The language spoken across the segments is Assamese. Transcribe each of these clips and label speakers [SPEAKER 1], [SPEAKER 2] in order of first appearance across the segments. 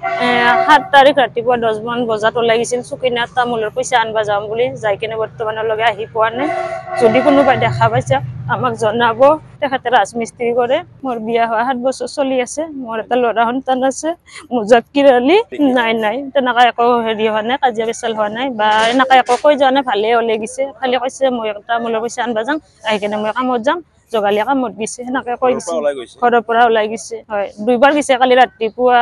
[SPEAKER 1] 7 তাৰিখ ৰাতিপুৱা 10 মান বজাত ওলাই গৈছিল চুকিনাত তামোলৰ পইচা আনবা যাম বুলি যাই কিনে বৰ্তমানলৈকে আহি পোৱা নাই। যদি কোনোবাই দেখা পাইছে আমাক জনাব। তেখেতে ৰাজমিস্ত্ৰী কৰে। মোৰ বিয়া হোৱা 7 বছৰ চলি আছে। মোৰ এটা ল'ৰা সন্তান আছে মুজাক্কিৰ আলী। নাই তেনেকা একো হেৰি হোৱা নাই, কাজিয়া পেচাল হোৱা নাই বা এনেকা একো কৈ যোৱা নাই, ভালে ওলাই গৈছে। খালি কৈছে মই তামোলৰ পইচা আনবা যাম, আহি কিনে মই কামত যাম। জগালীয়া কামত গৈছে সেনেকে কৈ দিছে। ঘৰৰ পৰা ওলাই গৈছে। হয়, 2বাৰ গৈছে। কালি ৰাতিপুৱা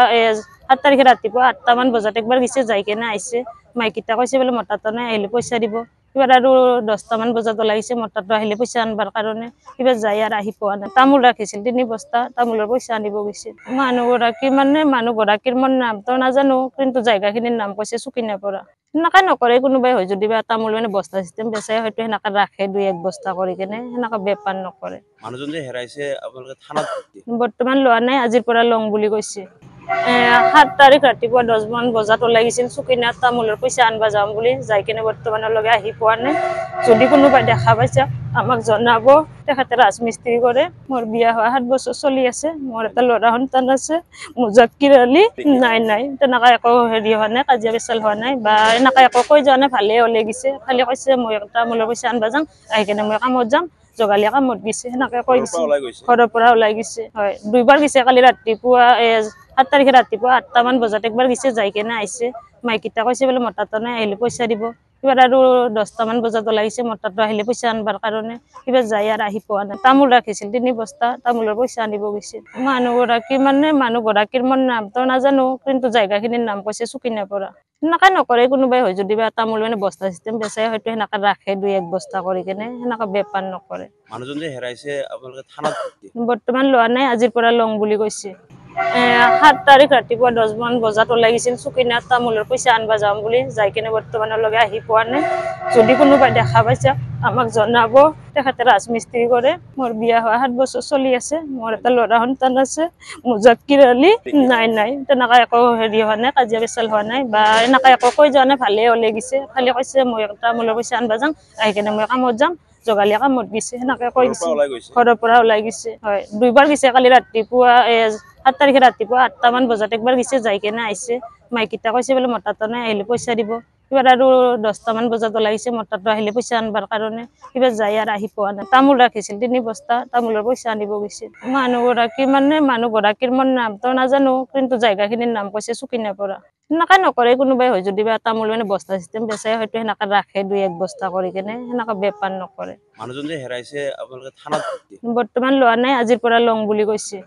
[SPEAKER 1] 7 তাৰিখে ৰাতিপুৱা 8টা মান বজাত একবাৰ গৈছে, যাই কিনে আহিছে। মাইকিটা কৈছে বোলে মতাটো নাই, আহিলে পইচা দিব। এবাৰ আৰু 10টা মান বজাত ওলাই গৈছে, মতাটো আহিলে পইচা আনবাৰ কাৰণে। কিবা যাই আৰু আহি পোৱা নাই। তামোল ৰাখিছিল 3 বস্তা, তামোলৰ পইচা আনিব গৈছিল। মানুহগৰাকীৰ মোৰ নামটো নাজানো, কিন্তু জায়গাখিনিৰ নাম কৈছে চুকিনাৰ পৰা। সেনেকা নকৰে কোনোবাই হয় যদি বা তামোল মানে বস্তা চিষ্টেম বেচাই হয়তো সেনেকা ৰাখে 2-1 বস্তা কৰি কেনে, সেনেকা বেপাৰ নকৰে।
[SPEAKER 2] মানুহজন যে হেৰাইছে আপোনালোকে থানাত
[SPEAKER 1] বৰ্তমান লোৱা নাই, আজিৰ পৰা লওঁ বুলি কৈছে। 7 তাৰিখ ৰাতিপুৱা 10 মান বজাত ওলাই গৈছিল চুকিনাত তামোলৰ পইচা আনবা যাম বুলি যাই কিনে বৰ্তমানলৈকে আহি পোৱা নাই। যদি কোনোবাই দেখা পাইছে আমাক জনাব। তেখেতে ৰাজমিস্ত্ৰী কৰে। মোৰ বিয়া হোৱা 7 বছৰ চলি আছে। মোৰ এটা ল'ৰা সন্তান আছে মুজাক্কিৰ আলী। নাই তেনেকা একো হেৰি হোৱা নাই, কাজিয়া পেচাল হোৱা নাই বা এনেকা একো কৈ যোৱা নাই, ভালে ওলাই গৈছে। খালি কৈছে মই তামোলৰ পইচা আনবা যাম, আহি কিনে মই কামত যাম। জগালীয়া কামত গৈছে সেনেকে কৈ দিছে। ঘৰৰ পৰা ওলাই গৈছে। হয়, 2বাৰ গৈছে। কালি ৰাতিপুৱা 7 তাৰিখে ৰাতিপুৱা 8টা মান বজাত একবাৰ গৈছে, যাই কিনে আহিছে। মাইকিটা কৈছে বোলে মতাটো নাই, আহিলে পইচা দিব। এবাৰ আৰু 10টা মান বজাত ওলাই গৈছে, মতাটো আহিলে পইচা আনবাৰ কাৰণে। কিবা যাই আৰু আহি পোৱা নাই। তামোল ৰাখিছিল 3 বস্তা, তামোলৰ পইচা আনিব গৈছিল। মানুহগৰাকীৰ মোৰ নামটো নাজানো, কিন্তু জায়গাখিনিৰ নাম কৈছে চুকিনাৰ পৰা। সেনেকা নকৰে কোনোবাই হয় যদি বা তামোল মানে বস্তা চিষ্টেম বেচাই হয়তো সেনেকা ৰাখে 2-1 বস্তা কৰি কেনে, সেনেকা বেপাৰ নকৰে।
[SPEAKER 2] মানুহজন যে হেৰাইছে আপোনালোকে থানাত
[SPEAKER 1] বৰ্তমান লোৱা নাই, আজিৰ পৰা লওঁ বুলি কৈছে। 7 তাৰিখ ৰাতিপুৱা 10 মান বজাত ওলাই গৈছিল চুকিনাত তামোলৰ পইচা আনবা যাম বুলি যাই কিনে বৰ্তমানলৈকে আহি পোৱা নাই। যদি কোনোবাই দেখা পাইছে আমাক জনাব। তেখেতে ৰাজমিস্ত্ৰী কৰে। মোৰ বিয়া হোৱা 7 বছৰ চলি আছে। মোৰ এটা ল'ৰা সন্তান আছে মুজাক্কিৰ আলী। নাই তেনেকা একো হেৰি হোৱা নাই, কাজিয়া পেচাল হোৱা নাই বা এনেকা একো কৈ যোৱা নাই, ভালে ওলাই গৈছে। খালি কৈছে মই তামোলৰ পইচা আনবা যাম, আহি কিনে মই কামত যাম। জগালীয়া কামত গৈছে সেনেকে কৈ দিছে। ঘৰৰ পৰা ওলাই গৈছে। হয়, 2বাৰ গৈছে। কালি ৰাতিপুৱা 7 তাৰিখে ৰাতিপুৱা 8টা মান বজাত একবাৰ গৈছে, যাই কিনে আহিছে। মাইকিটা কৈছে বোলে মতাটো নাই, আহিলে পইচা দিব। এবাৰ আৰু 10টা মান বজাত ওলাই গৈছে, মতাটো আহিলে পইচা আনবাৰ কাৰণে। কিবা যাই আৰু আহি পোৱা নাই। তামোল ৰাখিছিল 3 বস্তা, তামোলৰ পইচা আনিব গৈছিল। মানুহগৰাকীৰ মোৰ নামটো নাজানো, কিন্তু জায়গাখিনিৰ নাম কৈছে চুকিনাৰ পৰা। সেনেকা নকৰে কোনোবাই হয় যদি বা তামোল মানে বস্তা চিষ্টেম বেচাই হয়তো সেনেকা ৰাখে 2-1 বস্তা কৰি কেনে, সেনেকা বেপাৰ নকৰে।
[SPEAKER 2] মানুহজন যে হেৰাইছে আপোনালোকে থানাত
[SPEAKER 1] বৰ্তমান লোৱা নাই, আজিৰ পৰা লওঁ বুলি কৈছে।